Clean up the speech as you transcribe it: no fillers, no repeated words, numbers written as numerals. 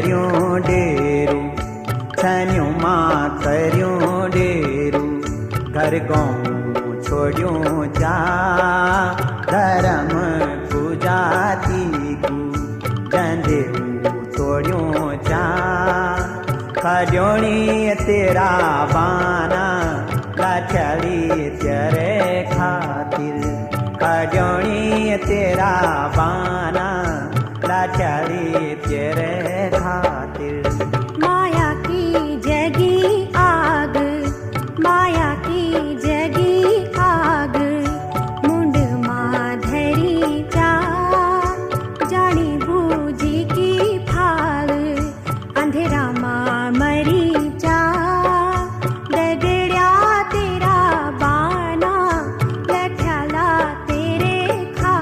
કર્યું ડેરું છન્યુમાં કર્યું ડેરું ઘર ગામ છોડ્યું જા ધર્મ પૂજાથી જંધેવું તોડ્યું ચા ખડ્યોણી તેરા બાના લાચાડી ત્યારે ખાतिर खड्योणी तेरा बाना लाचारी तेरे खा